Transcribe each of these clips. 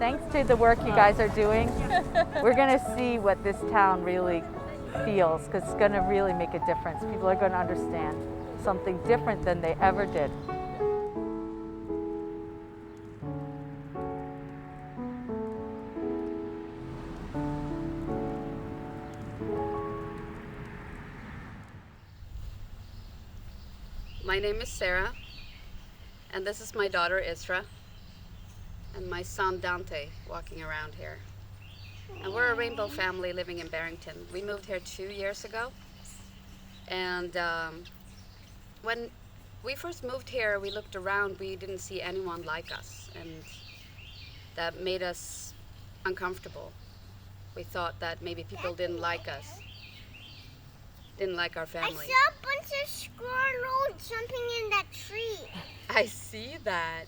Thanks to the work you guys are doing, we're going to see what this town really feels, because it's going to really make a difference. People are going to understand something different than they ever did. My name is Sarah, and this is my daughter Isra, and my son Dante walking around here. And we're a rainbow family living in Barrington. We moved here 2 years ago, and when we first moved here, we looked around, we didn't see anyone like us, and that made us uncomfortable. We thought that maybe people didn't like us, didn't like our family. I saw a bunch of squirrels jumping in that tree. I see that.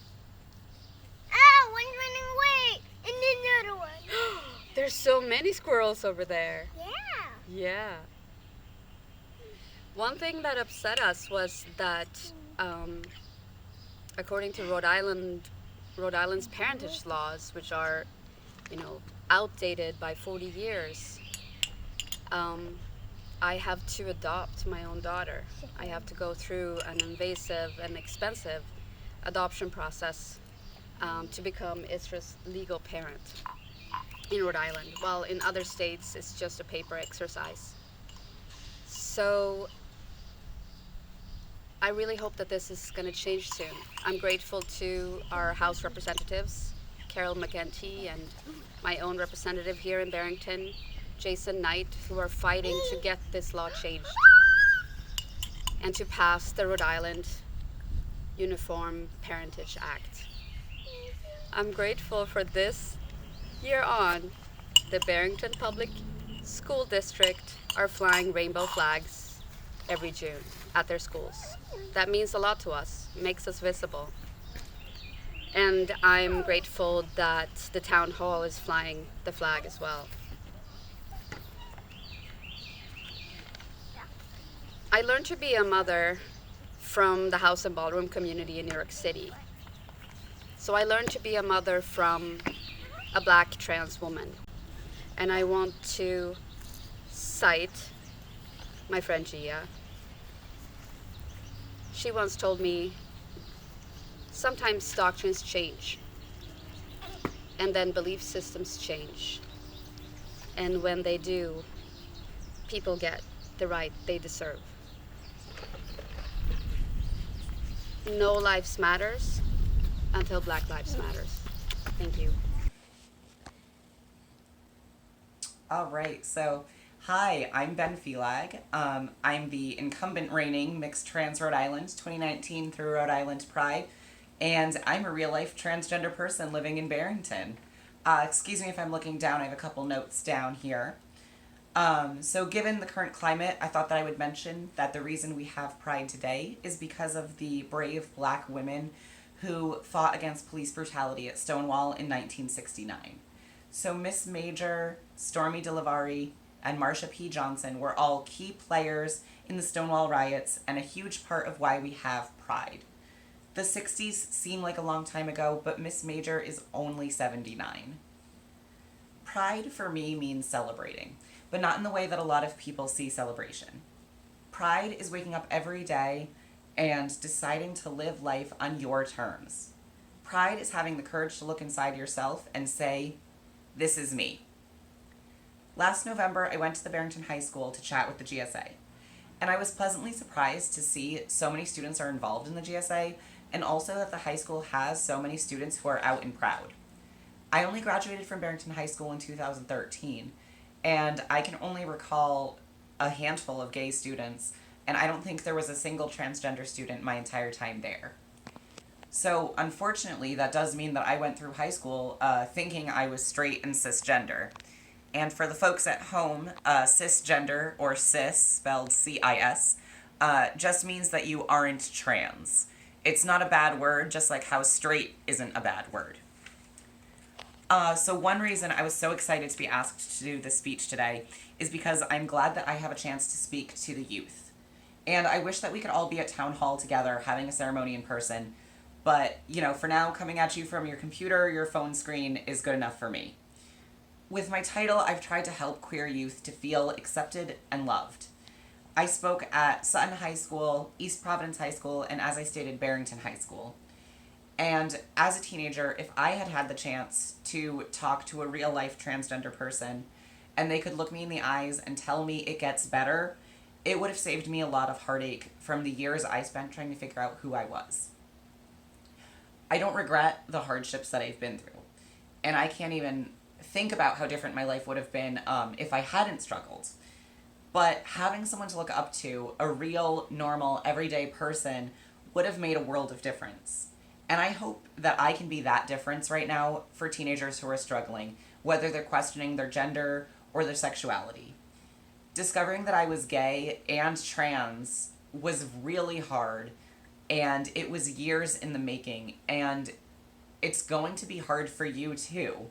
Ah, one's running away, and another one. There's so many squirrels over there. Yeah. Yeah. One thing that upset us was that, according to Rhode Island's parentage laws, which are, outdated by 40 years, I have to adopt my own daughter. I have to go through an invasive and expensive adoption process to become Isra's legal parent in Rhode Island, while in other states it's just a paper exercise. So I really hope that this is going to change soon. I'm grateful to our House representatives, Carol McEntee, and my own representative here in Barrington, Jason Knight, who are fighting to get this law changed and to pass the Rhode Island Uniform Parentage Act. I'm grateful for this year on, the Barrington Public School District are flying rainbow flags every June at their schools. That means a lot to us, makes us visible. And I'm grateful that the town hall is flying the flag as well. I learned to be a mother from the house and ballroom community in New York City. So I learned to be a mother from a Black trans woman. And I want to cite my friend Gia. She once told me, sometimes doctrines change, and then belief systems change. And when they do, people get the right they deserve. No lives matters until Black lives matters. Thank you. All right, so hi, I'm Ben Felag. I'm the incumbent reigning Mixed Trans Rhode Island 2019 through Rhode Island Pride, and I'm a real-life transgender person living in Barrington. Excuse me if I'm looking down, I have a couple notes down here. So given the current climate, I thought that I would mention that the reason we have Pride today is because of the brave Black women who fought against police brutality at Stonewall in 1969. So Miss Major, Stormy DeLavari, and Marsha P. Johnson were all key players in the Stonewall riots and a huge part of why we have Pride. The 60s seem like a long time ago, but Miss Major is only 79. Pride for me means celebrating, but not in the way that a lot of people see celebration. Pride is waking up every day and deciding to live life on your terms. Pride is having the courage to look inside yourself and say, "This is me." Last November, I went to the Barrington High School to chat with the GSA, and I was pleasantly surprised to see so many students are involved in the GSA, and also that the high school has so many students who are out and proud. I only graduated from Barrington High School in 2013, and I can only recall a handful of gay students, and I don't think there was a single transgender student my entire time there. So unfortunately, that does mean that I went through high school thinking I was straight and cisgender. And for the folks at home, cisgender, or cis, spelled C-I-S, just means that you aren't trans. It's not a bad word, just like how straight isn't a bad word. So one reason I was so excited to be asked to do this speech today is because I'm glad that I have a chance to speak to the youth. And I wish that we could all be at Town Hall together having a ceremony in person, But, for now, coming at you from your computer or your phone screen is good enough for me. With my title, I've tried to help queer youth to feel accepted and loved. I spoke at Sutton High School, East Providence High School, and as I stated, Barrington High School. And as a teenager, if I had had the chance to talk to a real-life transgender person and they could look me in the eyes and tell me it gets better, it would have saved me a lot of heartache from the years I spent trying to figure out who I was. I don't regret the hardships that I've been through, and I can't even think about how different my life would have been if I hadn't struggled. But having someone to look up to, a real, normal, everyday person, would have made a world of difference. And I hope that I can be that difference right now for teenagers who are struggling, whether they're questioning their gender or their sexuality. Discovering that I was gay and trans was really hard, and it was years in the making, and it's going to be hard for you too.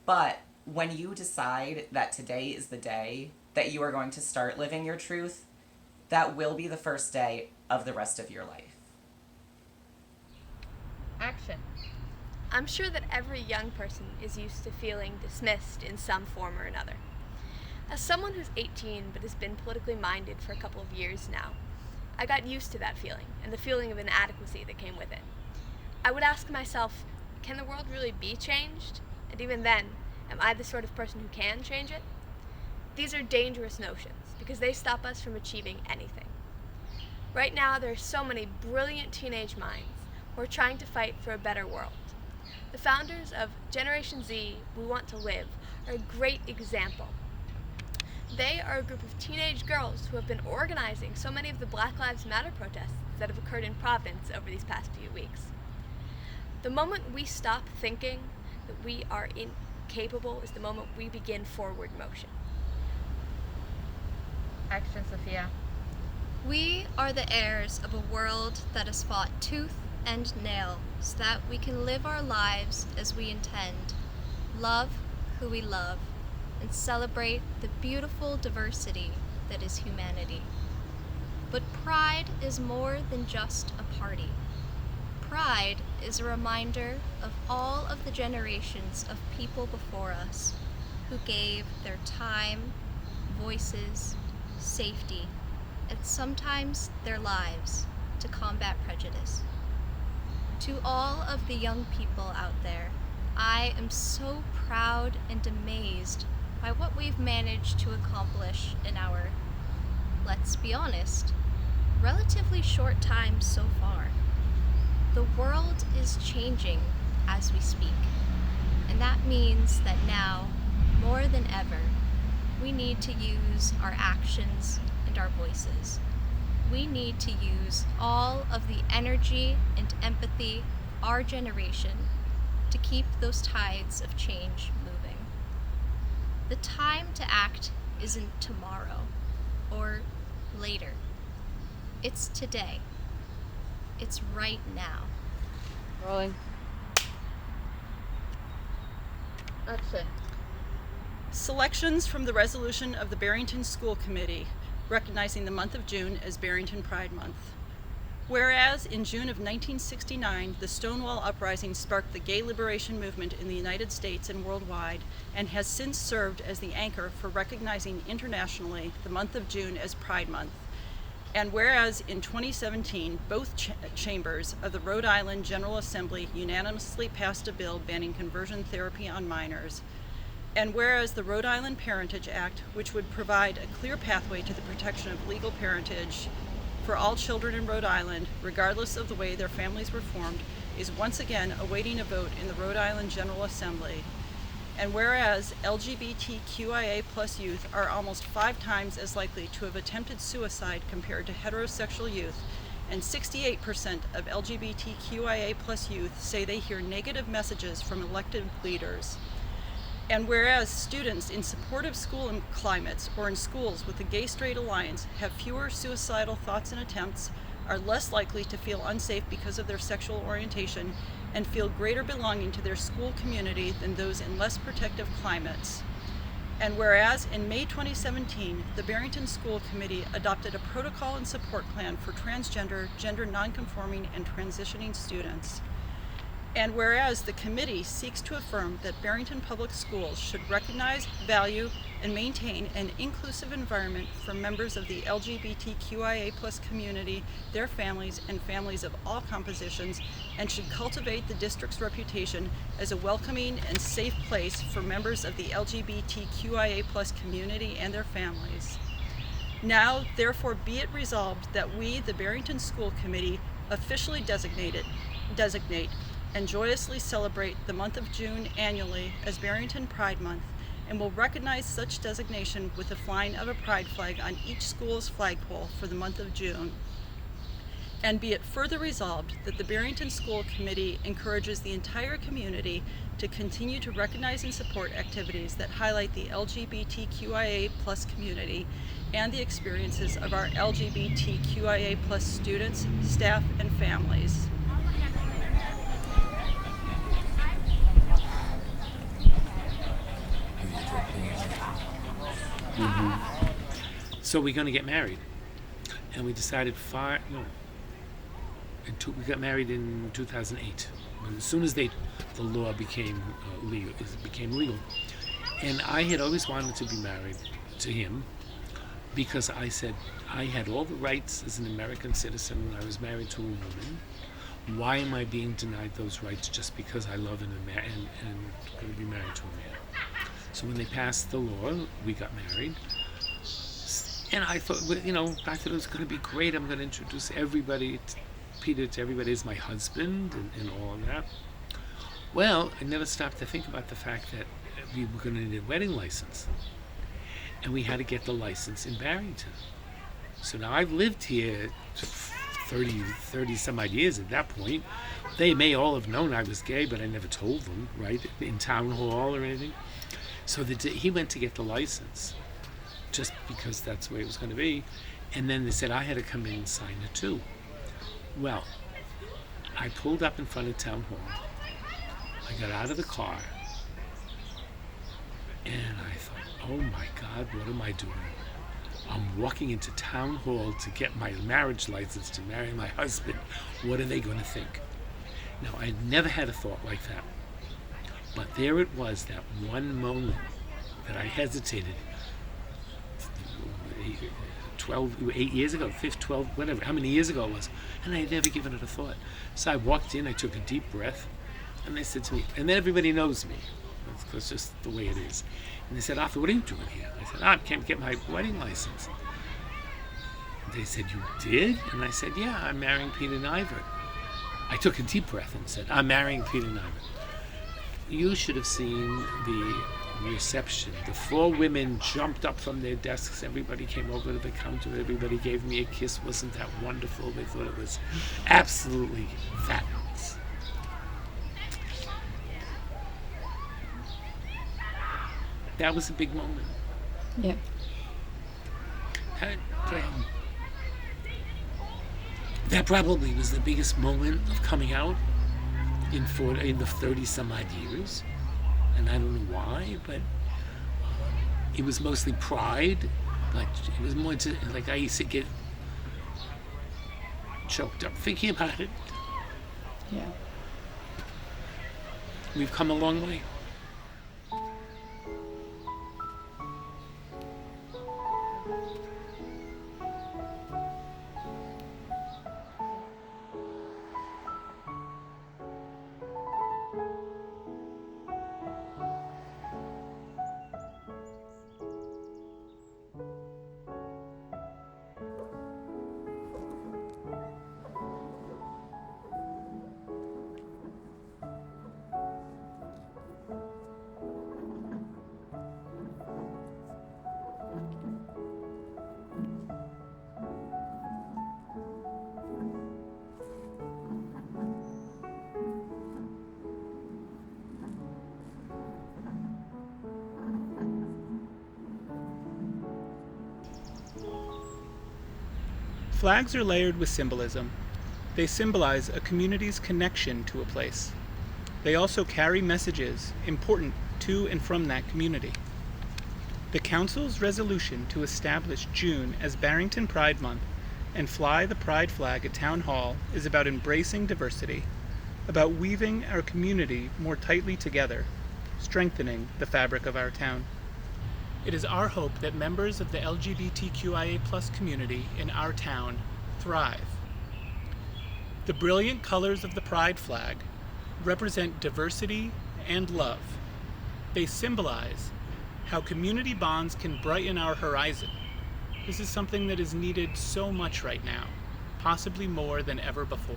But when you decide that today is the day that you are going to start living your truth, that will be the first day of the rest of your life. Action. I'm sure that every young person is used to feeling dismissed in some form or another. As someone who's 18 but has been politically minded for a couple of years now, I got used to that feeling and the feeling of inadequacy that came with it. I would ask myself, can the world really be changed? And even then, am I the sort of person who can change it? These are dangerous notions because they stop us from achieving anything. Right now, there are so many brilliant teenage minds who are trying to fight for a better world. The founders of Generation Z, We Want to Live, are a great example. They are a group of teenage girls who have been organizing so many of the Black Lives Matter protests that have occurred in Providence over these past few weeks. The moment we stop thinking that we are incapable is the moment we begin forward motion. Action, Sophia. We are the heirs of a world that has fought tooth and nail so that we can live our lives as we intend, love who we love, and celebrate the beautiful diversity that is humanity. But pride is more than just a party. Pride is a reminder of all of the generations of people before us who gave their time, voices, safety, and sometimes their lives to combat prejudice. To all of the young people out there, I am so proud and amazed by what we've managed to accomplish in our, let's be honest, relatively short time so far. The world is changing as we speak, and that means that now, more than ever, we need to use our actions and our voices. We need to use all of the energy and empathy of our generation to keep those tides of change moving. The time to act isn't tomorrow or later. It's today. It's right now. Rolling. Action. Selections from the resolution of the Barrington School Committee recognizing the month of June as Barrington Pride Month. Whereas in June of 1969, the Stonewall Uprising sparked the gay liberation movement in the United States and worldwide, and has since served as the anchor for recognizing internationally the month of June as Pride Month. And whereas in 2017, both chambers of the Rhode Island General Assembly unanimously passed a bill banning conversion therapy on minors, and whereas the Rhode Island Parentage Act, which would provide a clear pathway to the protection of legal parentage for all children in Rhode Island, regardless of the way their families were formed, is once again awaiting a vote in the Rhode Island General Assembly. And whereas LGBTQIA+ youth are almost 5 times as likely to have attempted suicide compared to heterosexual youth, and 68% of LGBTQIA+ youth say they hear negative messages from elected leaders. And whereas students in supportive school climates or in schools with the Gay-Straight Alliance have fewer suicidal thoughts and attempts, are less likely to feel unsafe because of their sexual orientation, and feel greater belonging to their school community than those in less protective climates. And whereas in May 2017, the Barrington School Committee adopted a protocol and support plan for transgender, gender nonconforming, and transitioning students. And whereas the committee seeks to affirm that Barrington Public Schools should recognize, value, and maintain an inclusive environment for members of the LGBTQIA+ community, their families, and families of all compositions, and should cultivate the district's reputation as a welcoming and safe place for members of the LGBTQIA+ community and their families. Now, therefore, be it resolved that we, the Barrington School Committee, officially designate and joyously celebrate the month of June annually as Barrington Pride Month, and will recognize such designation with the flying of a pride flag on each school's flagpole for the month of June. And be it further resolved that the Barrington School Committee encourages the entire community to continue to recognize and support activities that highlight the LGBTQIA+ community and the experiences of our LGBTQIA+ students, staff, and families. So we're going to get married, and we decided we got married in 2008. As soon as the law became legal, and I had always wanted to be married to him because I said I had all the rights as an American citizen when I was married to a woman. Why am I being denied those rights just because I love and going to be married to a man? So when they passed the law, we got married. And I thought, it was going to be great. I'm going to introduce Peter to everybody as my husband and all of that. Well, I never stopped to think about the fact that we were going to need a wedding license. And we had to get the license in Barrington. So now I've lived here 30 some odd years at that point. They may all have known I was gay, but I never told them, right, in town hall or anything. So he went to get the license, just because that's the way it was going to be. And then they said I had to come in and sign it too. Well, I pulled up in front of town hall. I got out of the car, and I thought, oh my God, what am I doing? I'm walking into town hall to get my marriage license to marry my husband. What are they going to think? Now, I had never had a thought like that. But there it was, that one moment that I hesitated. 8 years ago, 12, whatever, how many years ago it was. And I had never given it a thought. So I walked in, I took a deep breath, and they said to me, and then everybody knows me. That's just the way it is. And they said, Arthur, what are you doing here? I said, I can't get my wedding license. They said, you did? And I said, yeah, I'm marrying Peter Nivert. I took a deep breath and said, I'm marrying Peter Nivert. You should have seen the reception. The 4 women jumped up from their desks. Everybody came over to the counter. Everybody gave me a kiss. Wasn't that wonderful? They thought it was absolutely fabulous. That was a big moment. Yeah. That probably was the biggest moment of coming out in the 30 some odd years, and I don't know why, but it was mostly pride. Like it was more like I used to get choked up thinking about it. Yeah. We've come a long way. Flags are layered with symbolism. They symbolize a community's connection to a place. They also carry messages important to and from that community. The Council's resolution to establish June as Barrington Pride Month and fly the Pride flag at Town Hall is about embracing diversity, about weaving our community more tightly together, strengthening the fabric of our town. It is our hope that members of the LGBTQIA+ community in our town thrive. The brilliant colors of the Pride flag represent diversity and love. They symbolize how community bonds can brighten our horizon. This is something that is needed so much right now, possibly more than ever before.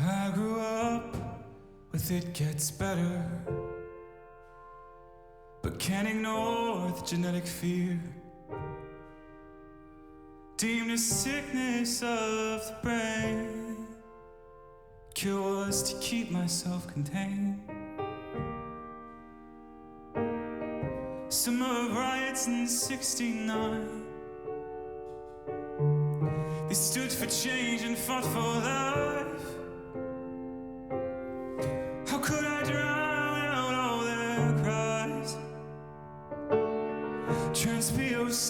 I grew up with it gets better, but can't ignore the genetic fear, deemed a sickness of the brain. Cure was to keep myself contained. Summer riots in '69, they stood for change and fought for life. How could I drown out all their cries? Trans POC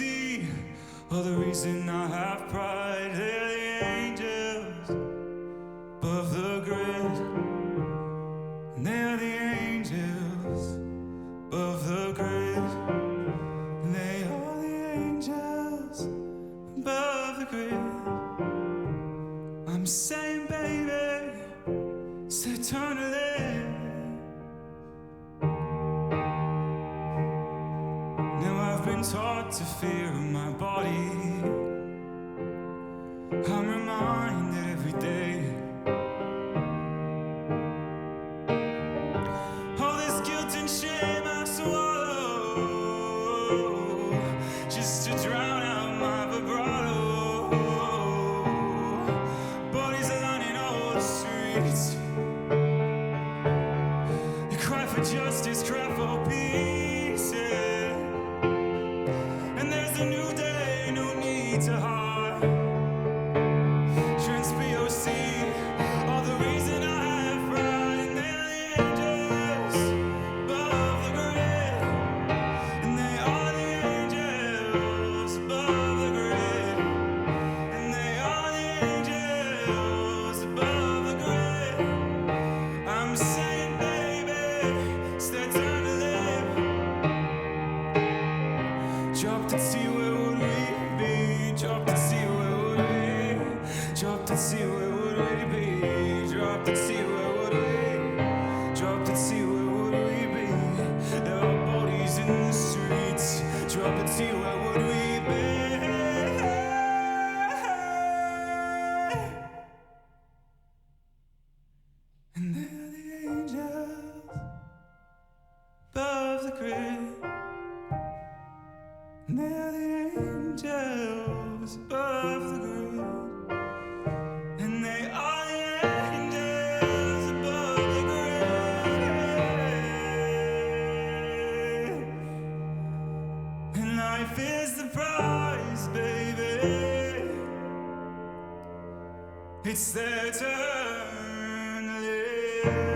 are the reason I have pride. They're the angels above the grid, and they're the angels above the grid, and they are the angels above the grid. I'm saying, baby, it's eternally. Taught to fear my body, I'm reminded every day. All this guilt and shame I swallow, just to drown out my vibrato. Bodies lining all the streets, they cry for justice, cry for peace, yeah. A new day, no need to hide. Trans POC are the reason I have pride, and they're the angels above the grid, and they are the angels above the grid, and they are the angels above the grid. I'm saying, baby, it's their time to live. Dropped at sea, where would we be? Dropped at sea, where would we? Dropped at sea, where would we be? Dropped at sea, where would we? Dropped at sea, where would we be? There are bodies in the streets. Dropped at sea, where would we be? And they're the angels above the grid, and they're the angels above the grid, and they are the angels above the grid. And life is the prize, baby. It's their turn to live.